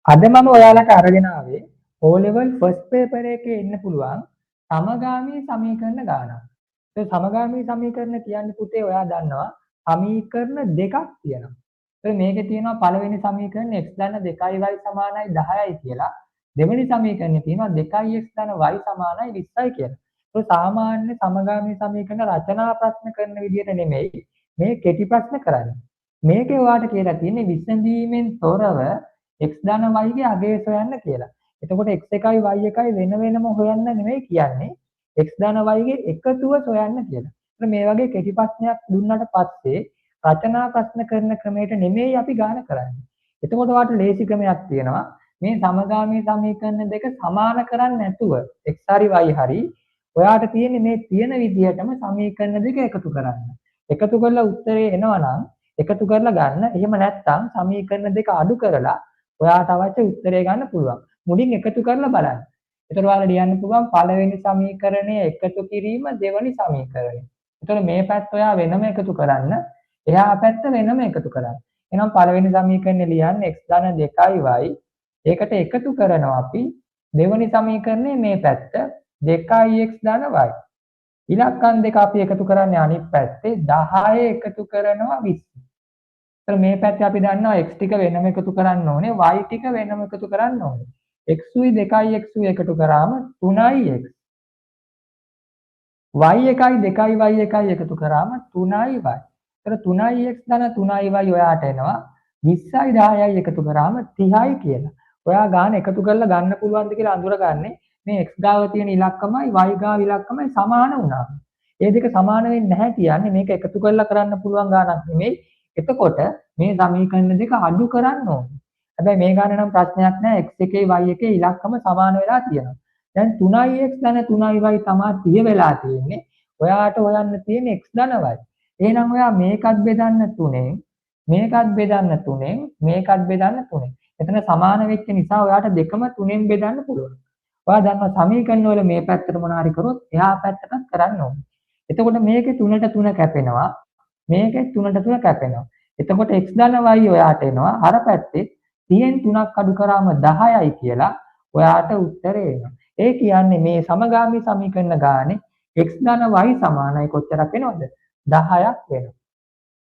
අද මම ඔයාලට අරගෙන ආවේ O level first paper එකේ එන්න පුළුවන් සමගාමී සමීකරණ ගානක්. ඒ සමගාමී සමීකරණ කියන්නේ පුතේ ඔයා දන්නවා සමීකරණ දෙකක් තියෙනවා. ඒ මේකේ තියෙනවා පළවෙනි සමීකරණ x ධන 2y සමානයි 10යි කියලා. දෙවෙනි සමීකරණේ තියෙනවා 2x ධන y සමානයි 20යි කියලා. ඒ සාමාන්‍ය සමගාමී සමීකරණ රචනා ප්‍රශ්න කරන විදිහට නෙමෙයි මේ කෙටි ප්‍රශ්න කරන්නේ. මේකේ ඔයාට කියලා තියෙන්නේ විසඳීමෙන් තොරව x ධන y ගේ අගය සොයන්න කියලා. එතකොට x එකයි y එකයි වෙන වෙනම හොයන්න නෙමෙයි කියන්නේ x ධන y ගේ එකතුව සොයන්න කියලා. ඒත් මේ වගේ කෙටි ප්‍රශ්නයක් දුන්නාට පස්සේ රචනා ප්‍රශ්න කරන ක්‍රමයට නෙමෙයි අපි ගාන කරන්නේ. එතකොට ඔයාලට ලේසි ක්‍රමයක් තියෙනවා. මේ සමගාමී සමීකරණ දෙක සමාන කරන්නේ නැතුව x හරි y හරි ඔයාට තියෙන්නේ මේ තියෙන විදිහටම සමීකරණ දෙක එකතු කරන්න. එකතු කරලා උත්තරේ එනවා නම් එකතු කරලා ගන්න. එහෙම නැත්නම් සමීකරණ දෙක අඩු කරලා ඔයාට අවශ්‍ය උත්තරය ගන්න පුළුවන්. මුලින් එකතු කරලා බලන්න. එතකොට ඔයාලා ලියන්න පුළුවන් පළවෙනි සමීකරණය එකතු කිරීම දෙවෙනි සමීකරණය. එතකොට මේ පැත්ත ඔයා වෙනම එකතු කරන්න. එහා පැත්ත වෙනම එකතු කරන්න. එහෙනම් පළවෙනි සමීකරණය ලියන්න x ධන 2y. ඒකට එකතු කරනවා අපි දෙවෙනි සමීකරණය මේ පැත්ත 2x ධන y. ඉලක්කම් දෙක අපි එකතු කරන්නේ අනිත් පැත්තේ 10 එකතු කරනවා 20. तर මේ පැත්තේ අපි දන්නවා x ටික වෙනම එකතු කරන්න ඕනේ y ටික වෙනම එකතු කරන්න ඕනේ. x උයි 2x උයි එකතු කරාම 3x. y එකයි 2y එකයි එකතු කරාම 3y. तर 3x ධන 3y ඔයාට එනවා 20යි 10යි එකතු කරාම 30යි කියලා. ඔයා ගාන එකතු කරලා ගන්න පුළුවන්ද කියලා අඳුරගන්නේ මේ x ගාව තියෙන ඉලක්කමයි y ගාව ඉලක්කමයි සමාන වුණා. මේ දෙක සමාන වෙන්නේ නැහැ කියන්නේ මේක එකතු කරලා කරන්න පුළුවන් ගානක් නෙමෙයි. එතකොට මේ සමීකරණ දෙක අඩු කරන්න ඕනේ. හැබැයි මේ ගාන නම් ප්‍රශ්නයක් නැහැ. x එකේ y එකේ ඉලක්කම සමාන වෙලා තියෙනවා. දැන් 3x ධන 3y තමයි 30 වෙලා තියෙන්නේ. ඔයාට හොයන්න තියෙන්නේ x ධන y. එහෙනම් ඔයා මේකත් බෙදන්න 3ෙන්, මේකත් බෙදන්න 3ෙන්, මේකත් බෙදන්න 3ෙන්. එතන සමාන වෙච්ච නිසා ඔයාට දෙකම 3ෙන් බෙදන්න පුළුවන්. ඔයා දන්නවා සමීකරණ වල මේ පැත්තට මොන හරි කරොත් එහා පැත්තටත් කරන්න ඕනේ. එතකොට මේකේ 3ට 3 කැපෙනවා. මේකේ 3ට 3 කැපෙනවා. එතකොට x ධන y ඔයාට එනවා අර පැත්තේ 30න් 3ක් අඩු කරාම 10යි කියලා ඔයාට උත්තරේ එනවා. ඒ කියන්නේ මේ සමගාමී සමීකරණ ගානේ x ධන y සමානයි කොච්චරක් වෙනවද? 10ක් වෙනවා.